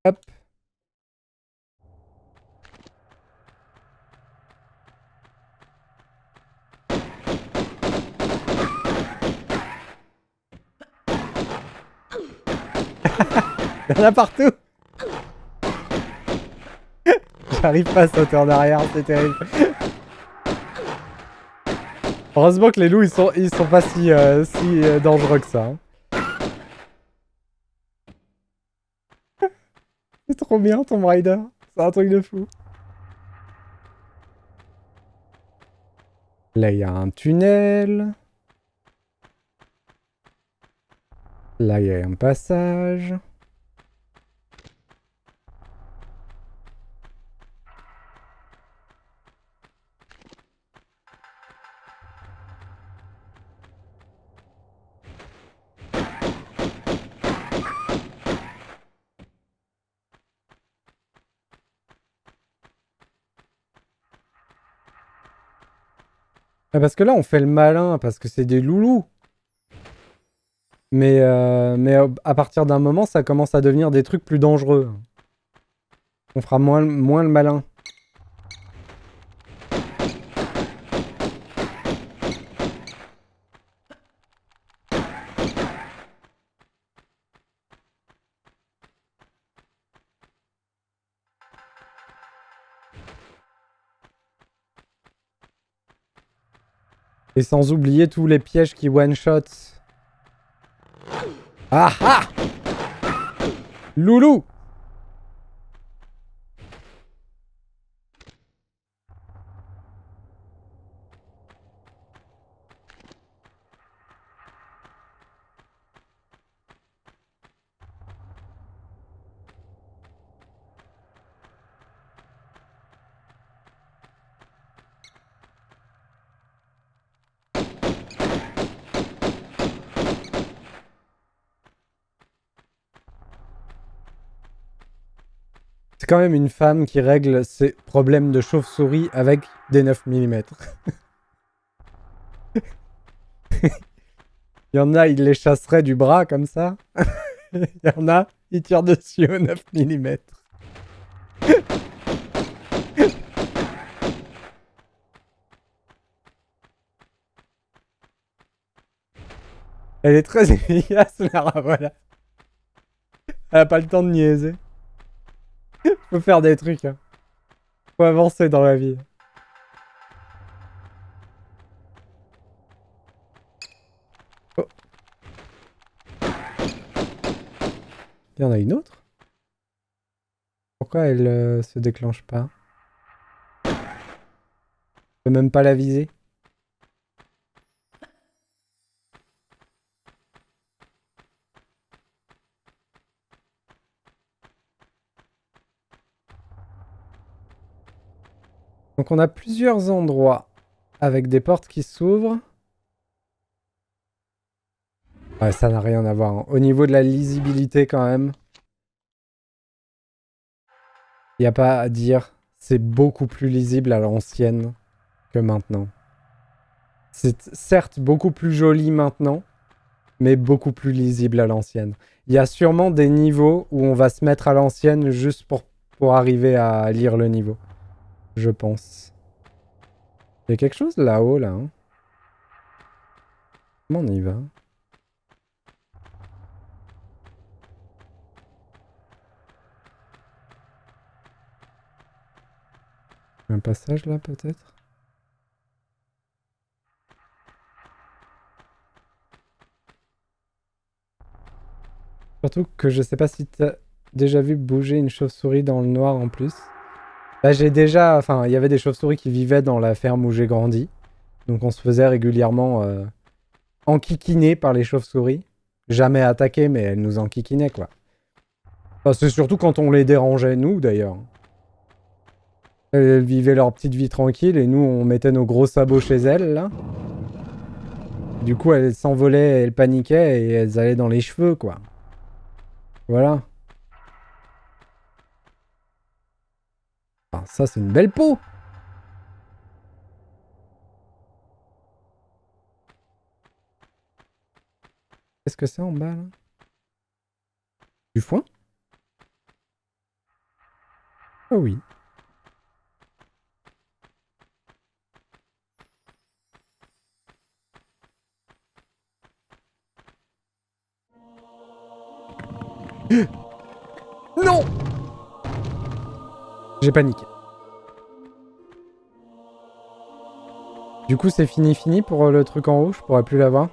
Hop. Il y en a partout. J'arrive pas à sauter en arrière, c'est terrible. Heureusement que les loups, ils sont pas si dangereux que ça. Hein. C'est trop bien, Tomb Raider. C'est un truc de fou. Là, il y a un tunnel. Là, il y a un passage. Ah, parce que là, on fait le malin, parce que c'est des loulous. Mais à partir d'un moment, ça commence à devenir des trucs plus dangereux. On fera moins le malin. Et sans oublier tous les pièges qui one-shot. Ah ah Loulou. C'est quand même une femme qui règle ses problèmes de chauve-souris avec des 9 mm. Il y en a, il les chasserait du bras comme ça. Il y en a, il tire dessus au 9 mm. Elle est très efficace, Lara, voilà. Elle a pas le temps de niaiser. Faut faire des trucs. Hein. Faut avancer dans la vie. Oh. Il y en a une autre. Pourquoi elle se déclenche pas? Je peux même pas la viser. Donc on a plusieurs endroits avec des portes qui s'ouvrent. Ouais, ça n'a rien à voir. Hein. Au niveau de la lisibilité quand même, il n'y a pas à dire. C'est beaucoup plus lisible à l'ancienne que maintenant. C'est certes beaucoup plus joli maintenant, mais beaucoup plus lisible à l'ancienne. Il y a sûrement des niveaux où on va se mettre à l'ancienne juste pour arriver à lire le niveau. Je pense. Il y a quelque chose là-haut, là. Hein. Comment on y va? Un passage là, peut-être? Surtout que je sais pas si t'as déjà vu bouger une chauve-souris dans le noir en plus. Bah, j'ai déjà... Enfin, il y avait des chauves-souris qui vivaient dans la ferme où j'ai grandi. Donc on se faisait régulièrement enquiquiner par les chauves-souris. Jamais attaquer, mais elles nous enquiquinaient, quoi. Enfin, c'est surtout quand on les dérangeait, nous, d'ailleurs. Elles vivaient leur petite vie tranquille et nous, on mettait nos gros sabots chez elles, là. Du coup, elles s'envolaient, elles paniquaient et elles allaient dans les cheveux, quoi. Voilà. Enfin, ça, c'est une belle peau. Qu'est-ce que c'est en bas, là? Du foin? Oh oui. Non! J'ai paniqué. Du coup, c'est fini pour le truc en haut, je pourrais plus l'avoir.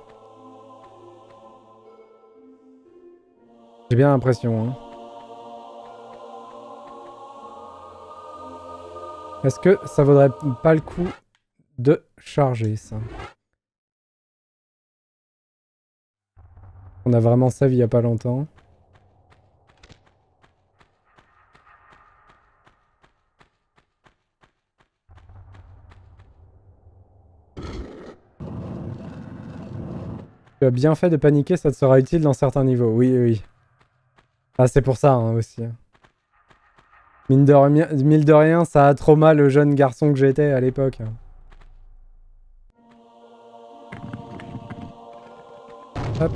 J'ai bien l'impression, hein. Est-ce que ça vaudrait pas le coup de charger ça? On a vraiment save il y a pas longtemps. Tu as bien fait de paniquer, ça te sera utile dans certains niveaux. Oui, oui. Ah, c'est pour ça hein, aussi. Mine de rien, ça a trop mal le jeune garçon que j'étais à l'époque. Hop.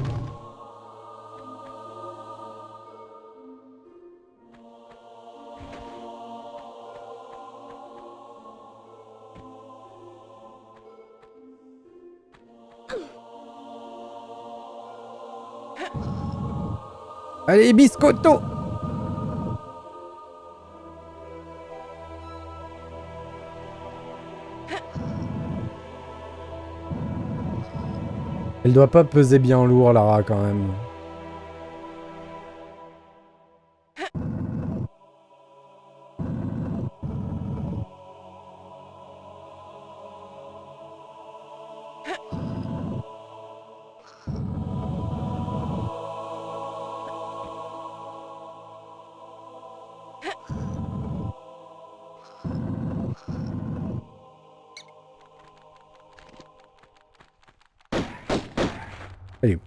Allez, biscotto! Elle doit pas peser bien lourd, Lara, quand même. Elle est où?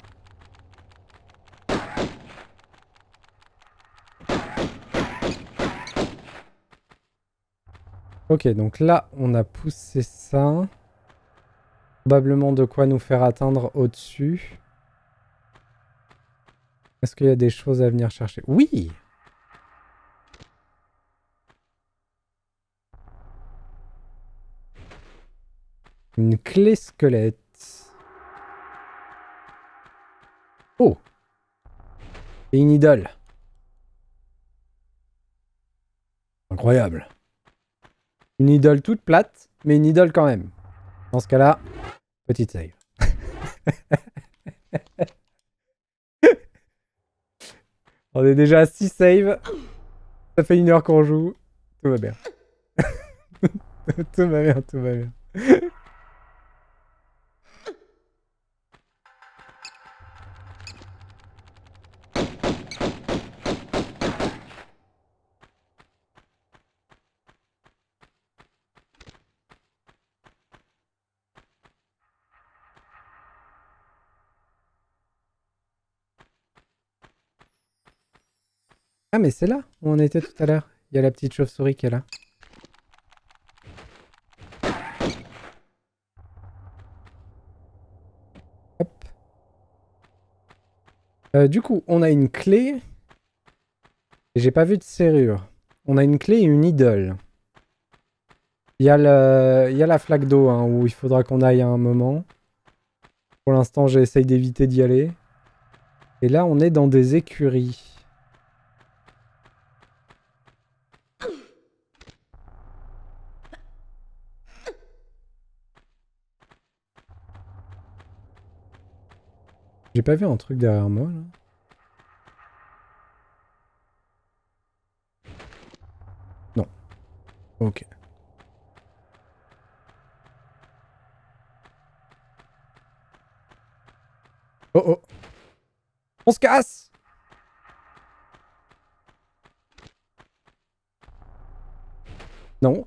Ok, donc là, on a poussé ça. Probablement de quoi nous faire atteindre au-dessus. Est-ce qu'il y a des choses à venir chercher? Oui! Une clé squelette. Oh! Et une idole. Incroyable. Une idole toute plate, mais une idole quand même. Dans ce cas-là, petite save. On est déjà à 6 saves. Ça fait 1 heure qu'on joue. Tout va bien. Tout va bien, tout va bien. Ah mais c'est là où on était tout à l'heure. Il y a la petite chauve-souris qui est là. Hop. Du coup, on a une clé. Et j'ai pas vu de serrure. On a une clé et une idole. Il y a la flaque d'eau hein, où il faudra qu'on aille à un moment. Pour l'instant, j'essaye d'éviter d'y aller. Et là, on est dans des écuries. J'ai pas vu un truc derrière moi, là. Non. Ok. Oh oh. On se casse! Non.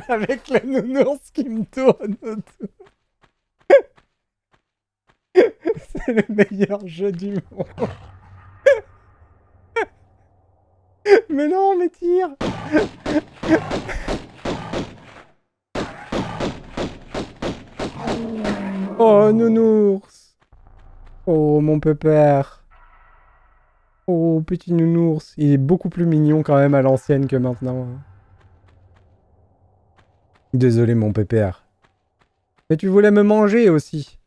Avec la nounours qui me tourne autour. C'est le meilleur jeu du monde. Mais non, mais tire. Oh, nounours. Oh, mon pépère. Oh, petit nounours. Il est beaucoup plus mignon quand même à l'ancienne que maintenant. Désolé, mon pépère. Mais tu voulais me manger aussi.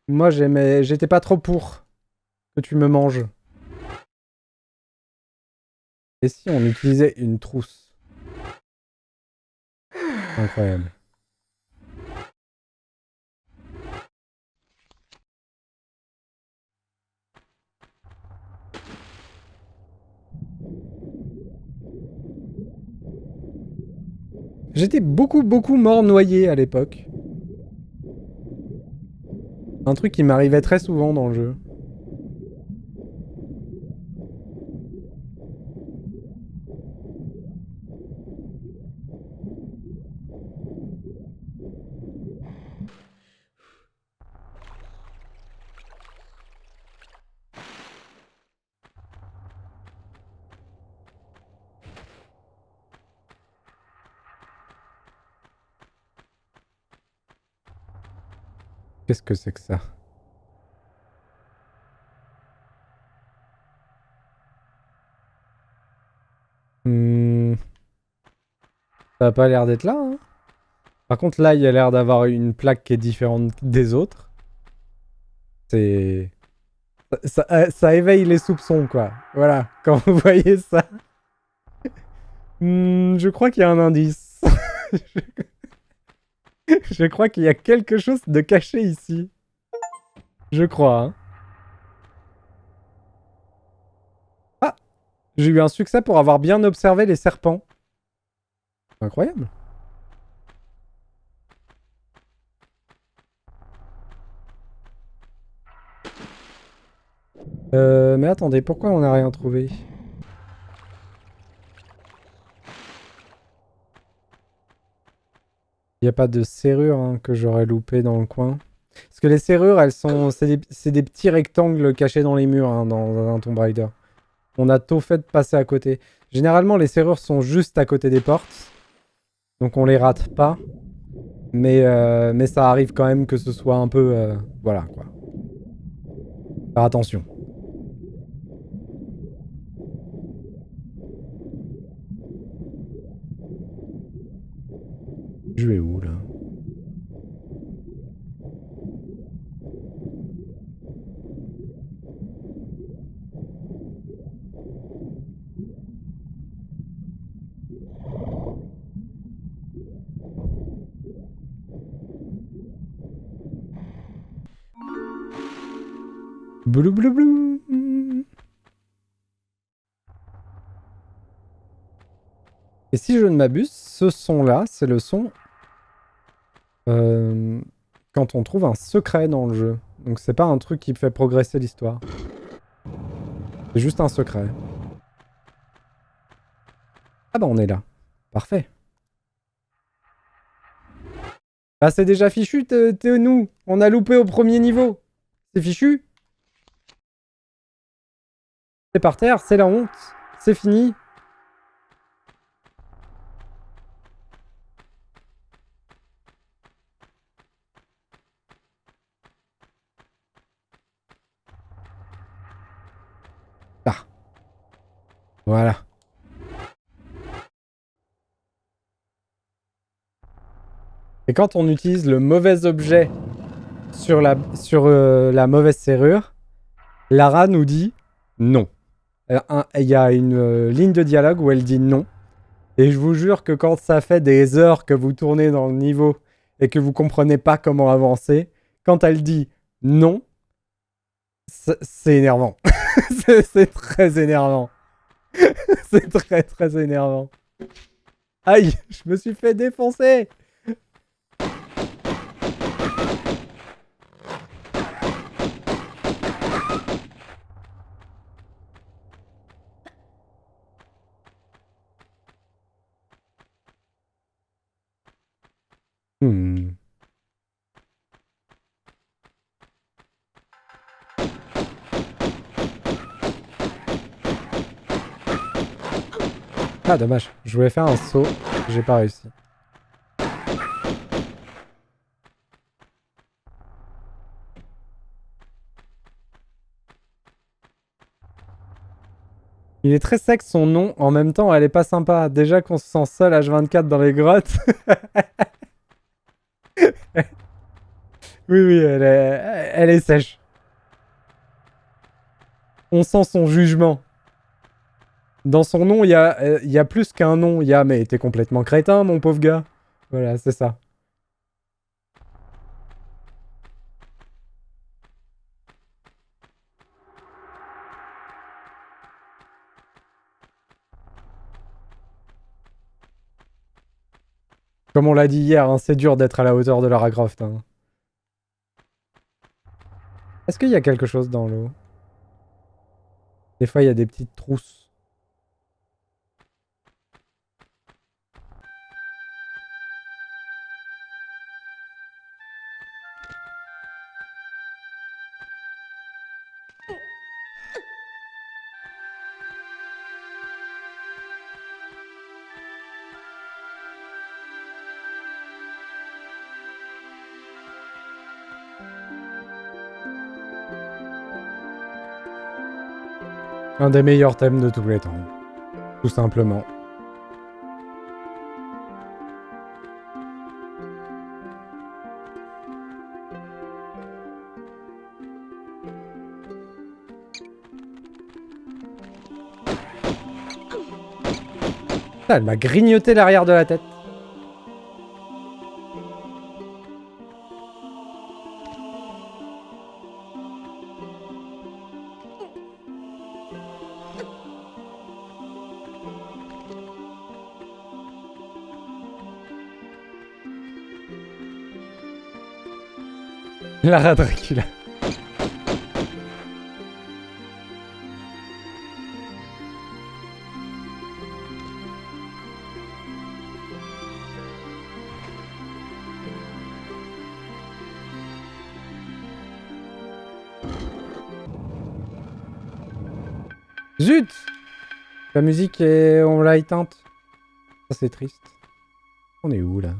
Moi, j'étais pas trop pour que tu me manges. Et si on utilisait une trousse? Incroyable. J'étais beaucoup mort noyé à l'époque. Un truc qui m'arrivait très souvent dans le jeu. Qu'est-ce que c'est que ça? Ça a pas l'air d'être là, hein. Par contre, là, il y a l'air d'avoir une plaque qui est différente des autres. C'est... Ça éveille les soupçons, quoi. Voilà, quand vous voyez ça. Je crois qu'il y a un indice. Je crois qu'il y a quelque chose de caché ici. Je crois, hein. Ah! J'ai eu un succès pour avoir bien observé les serpents. Incroyable. Mais attendez, pourquoi on n'a rien trouvé? Il n'y a pas de serrure hein, que j'aurais loupé dans le coin. Parce que les serrures, elles sont, c'est des petits rectangles cachés dans les murs hein, dans un Tomb Raider. On a tôt fait de passer à côté. Généralement, les serrures sont juste à côté des portes. Donc on les rate pas. Mais ça arrive quand même que ce soit un peu... voilà, quoi. Faire attention. Je vais où, là? Blou blou blou. Et si je ne m'abuse, ce son-là, c'est le son... quand on trouve un secret dans le jeu. Donc c'est pas un truc qui fait progresser l'histoire. C'est juste un secret. Ah bah on est là. Parfait. Bah c'est déjà fichu, t'es nous. On a loupé au premier niveau. C'est fichu. C'est par terre, c'est la honte. C'est fini. Ah. Voilà. Et quand on utilise le mauvais objet sur la mauvaise serrure, Lara nous dit non. Il y a une ligne de dialogue où elle dit non. Et je vous jure que quand ça fait des heures que vous tournez dans le niveau et que vous comprenez pas comment avancer, quand elle dit non, c'est énervant. C'est très énervant. C'est très énervant. Aïe, je me suis fait défoncer. Ah, dommage. Je voulais faire un saut. J'ai pas réussi. Il est très sec son nom, en même temps elle est pas sympa. Déjà qu'on se sent seul H24 dans les grottes. Oui, oui, elle est sèche. On sent son jugement. Dans son nom, il y a plus qu'un nom. Il y a, mais t'es complètement crétin, mon pauvre gars. Voilà, c'est ça. Comme on l'a dit hier, hein, c'est dur d'être à la hauteur de Lara Croft. Hein. Est-ce qu'il y a quelque chose dans l'eau? Des fois, il y a des petites trousses. Un des meilleurs thèmes de tous les temps. Tout simplement. Elle m'a grignoté l'arrière de la tête. Lara Dracula. Zut! La musique est... on l'a éteinte. Ça c'est triste. On est où là?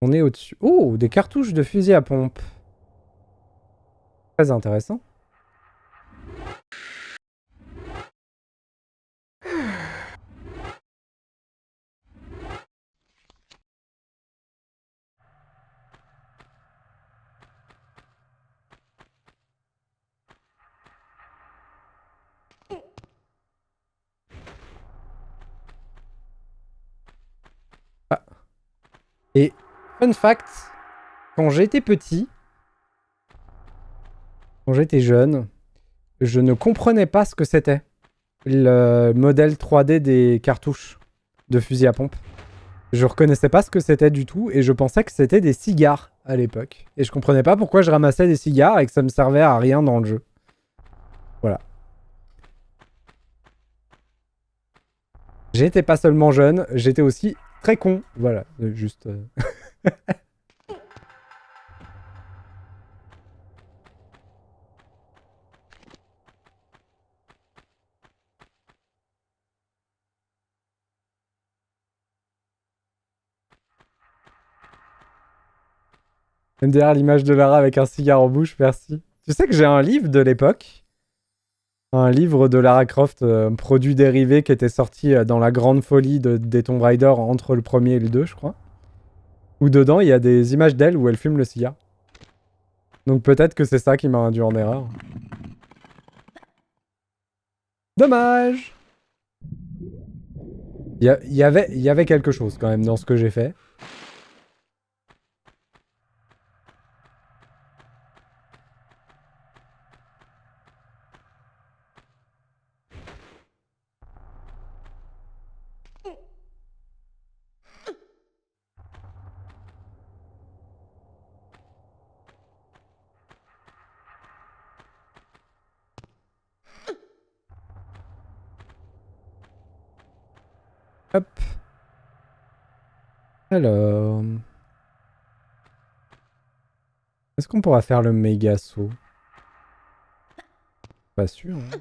On est au-dessus. Oh, des cartouches de fusil à pompe. Très intéressant. Ah. Et fun fact, quand j'étais petit, quand j'étais jeune, je ne comprenais pas ce que c'était. Le modèle 3D des cartouches de fusil à pompe. Je reconnaissais pas ce que c'était du tout et je pensais que c'était des cigares à l'époque. Et je comprenais pas pourquoi je ramassais des cigares et que ça me servait à rien dans le jeu. Voilà. J'étais pas seulement jeune, j'étais aussi très con. Voilà, juste... Même derrière l'image de Lara avec un cigare en bouche, merci. Tu sais que j'ai un livre de l'époque. Un livre de Lara Croft, produit dérivé, qui était sorti dans la grande folie des Tomb Raider entre le premier et le 2, je crois. Où dedans, il y a des images d'elle où elle fume le cigare. Donc peut-être que c'est ça qui m'a induit en erreur. Dommage! Il y avait quelque chose quand même dans ce que j'ai fait. Hop. Alors... Est-ce qu'on pourra faire le méga saut? Pas sûr. Hein.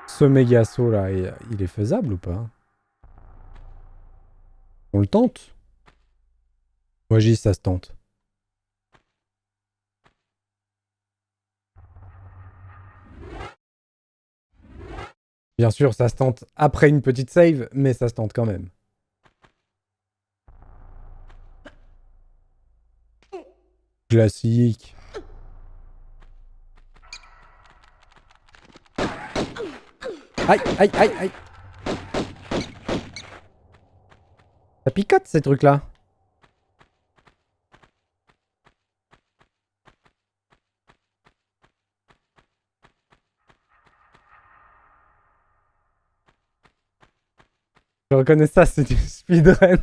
Ce méga saut là, il est faisable ou pas? On le tente? Moi, j'y, ça se tente. Bien sûr, ça se tente après une petite save, mais ça se tente quand même. Classique. Aïe, aïe, aïe, aïe. Ça picote ces trucs-là. Je reconnais ça, c'est du speedrun.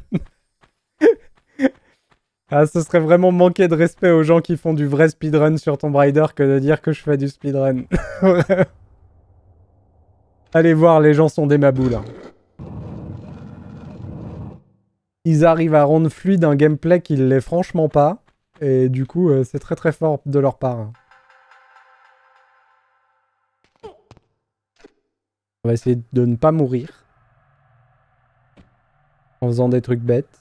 Ah, ce serait vraiment manquer de respect aux gens qui font du vrai speedrun sur Tomb Raider que de dire que je fais du speedrun. Allez voir, les gens sont des maboules. Hein. Ils arrivent à rendre fluide un gameplay qui l'est franchement pas. Et du coup, c'est très très fort de leur part. Hein. On va essayer de ne pas mourir. En faisant des trucs bêtes.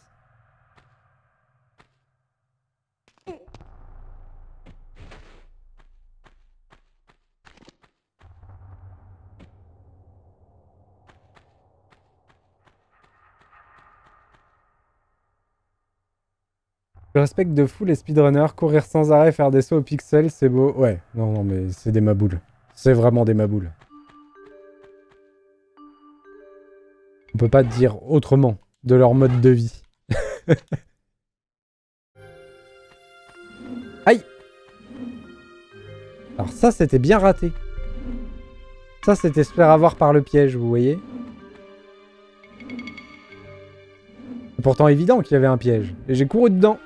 Je respecte de fou les speedrunners, courir sans arrêt, faire des sauts aux pixels, c'est beau. Ouais, non, non, mais c'est des maboules. C'est vraiment des maboules. On peut pas dire autrement de leur mode de vie. Aïe! Alors ça, c'était bien raté. Ça, c'était se faire avoir par le piège, vous voyez? C'est pourtant évident qu'il y avait un piège. Et j'ai couru dedans.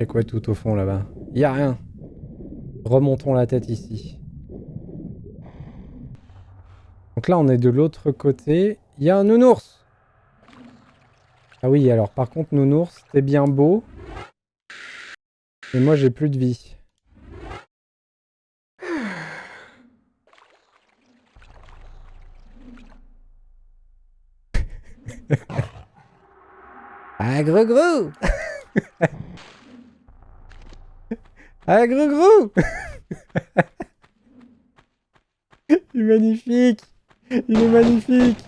Et quoi tout au fond là-bas? Y a rien. Remontons la tête ici. Donc là, on est de l'autre côté. Il y a un nounours. Ah oui, alors par contre, nounours, t'es bien beau. Et moi, j'ai plus de vie. Ah, gros gros! Ah, gros gros! Il est magnifique! Il est magnifique!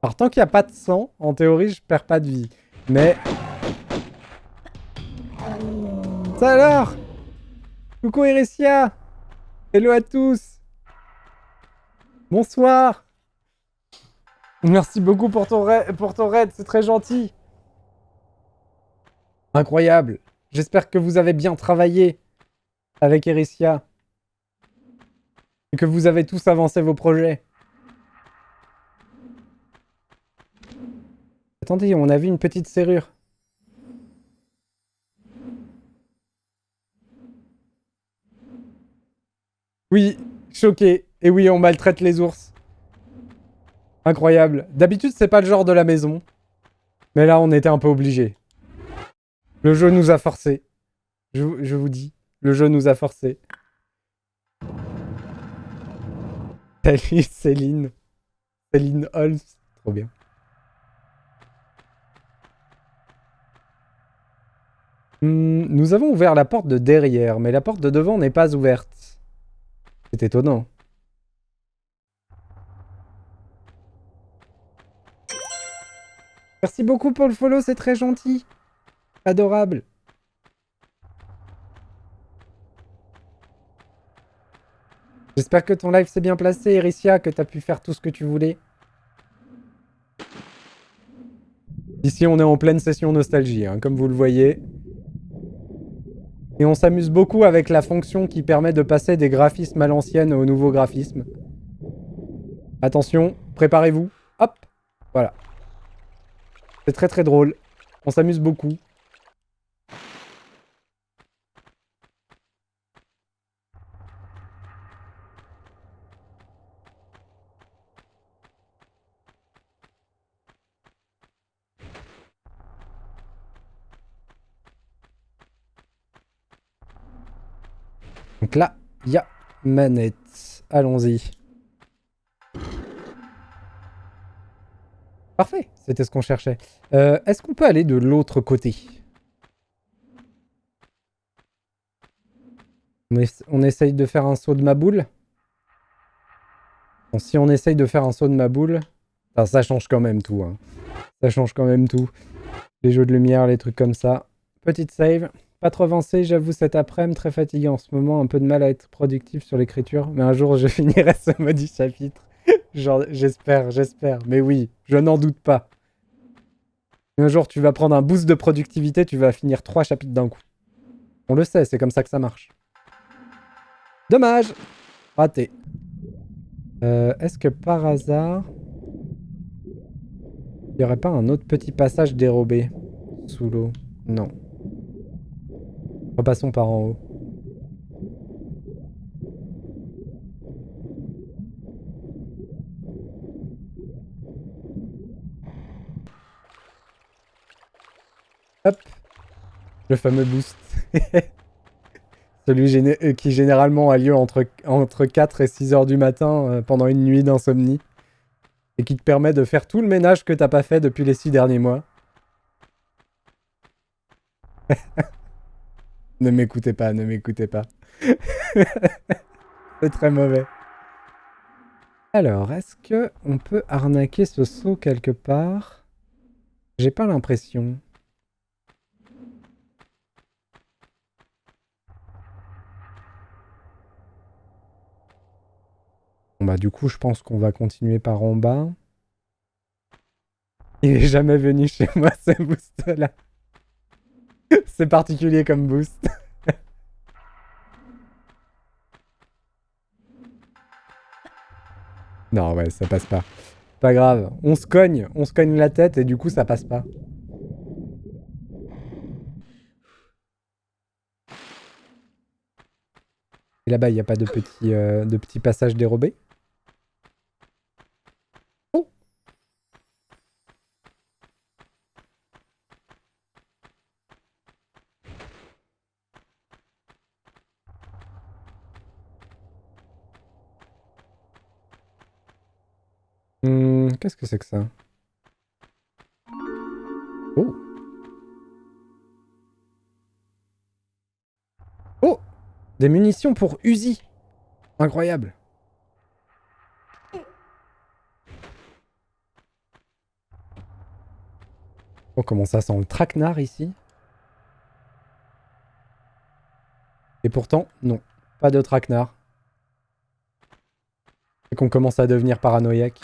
Alors, tant qu'il n'y a pas de sang, en théorie, je perds pas de vie. Mais... Ça alors? Coucou Erissia! Hello à tous! Bonsoir! Merci beaucoup pour ton raid, c'est très gentil! Incroyable! J'espère que vous avez bien travaillé avec Erissia. Et que vous avez tous avancé vos projets. Attendez, on a vu une petite serrure. Oui, choqué. Et oui, on maltraite les ours. Incroyable. D'habitude, c'est pas le genre de la maison. Mais là, on était un peu obligé. Le jeu nous a forcés. Je vous dis, le jeu nous a forcés. Salut Céline. Céline Holmes. Trop bien. Nous avons ouvert la porte de derrière, mais la porte de devant n'est pas ouverte. C'est étonnant. Merci beaucoup pour le follow, c'est très gentil. Adorable. J'espère que ton live s'est bien placé, Erissia, que t'as pu faire tout ce que tu voulais. Ici, on est en pleine session nostalgie, hein, comme vous le voyez. Et on s'amuse beaucoup avec la fonction qui permet de passer des graphismes à l'ancienne aux nouveaux graphismes. Attention, préparez-vous. Hop, voilà. C'est très très drôle. On s'amuse beaucoup. Donc là, il y a manette. Allons-y. Parfait, c'était ce qu'on cherchait. Est-ce qu'on peut aller de l'autre côté? On essaye de faire un saut de ma boule? Bon, si on essaye de faire un saut de ma boule... Enfin, ça change quand même tout. Hein. Ça change quand même tout. Les jeux de lumière, les trucs comme ça. Petite save. Pas trop avancé, j'avoue, cet après-midi, très fatigué en ce moment. Un peu de mal à être productif sur l'écriture. Mais un jour, je finirai ce maudit chapitre. Genre, j'espère. Mais oui, je n'en doute pas. Un jour, tu vas prendre un boost de productivité, tu vas finir 3 chapitres d'un coup. On le sait, c'est comme ça que ça marche. Dommage! Raté. Est-ce que par hasard... il n'y aurait pas un autre petit passage dérobé sous l'eau? Non. Repassons par en haut. Hop! Le fameux boost. Celui qui généralement a lieu entre 4 et 6 heures du matin pendant une nuit d'insomnie. Et qui te permet de faire tout le ménage que t'as pas fait depuis les 6 derniers mois. Ne m'écoutez pas, ne m'écoutez pas. C'est très mauvais. Alors, est-ce que on peut arnaquer ce saut quelque part? J'ai pas l'impression. Bon bah du coup, je pense qu'on va continuer par en bas. Il est jamais venu chez moi ce boost-là. C'est particulier comme boost. Non, ouais, ça passe pas. Pas grave, on se cogne la tête et du coup ça passe pas. Et là-bas, il n'y a pas de petit passage dérobé? Oh! Qu'est-ce que c'est que ça? Oh! Oh! Des munitions pour Uzi! Incroyable! Oh, comment ça sent le traquenard ici? Et pourtant, non. Pas de traquenard. C'est qu'on commence à devenir paranoïaque.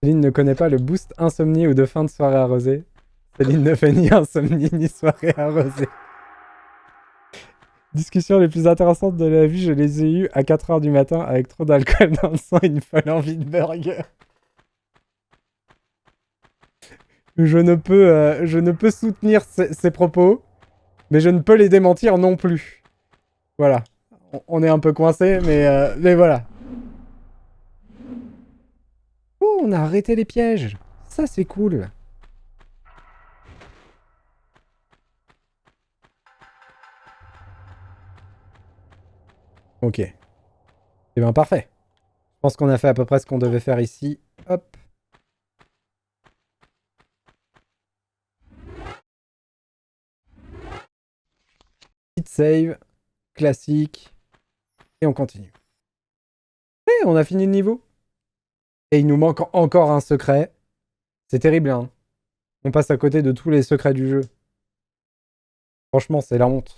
Céline ne connaît pas le boost insomnie ou de fin de soirée arrosée. Céline ne fait ni insomnie ni soirée arrosée. Discussions les plus intéressantes de la vie, je les ai eues à 4h du matin avec trop d'alcool dans le sang et une folle envie de burger. Je ne peux soutenir ces propos, mais je ne peux les démentir non plus. Voilà. On est un peu coincé, mais voilà. Oh, on a arrêté les pièges. Ça, c'est cool. Ok. Eh bien, parfait. Je pense qu'on a fait à peu près ce qu'on devait faire ici. Hop. Petite save. Classique. Et on continue. Eh, on a fini le niveau. Et il nous manque encore un secret. C'est terrible, hein. On passe à côté de tous les secrets du jeu. Franchement, c'est la honte.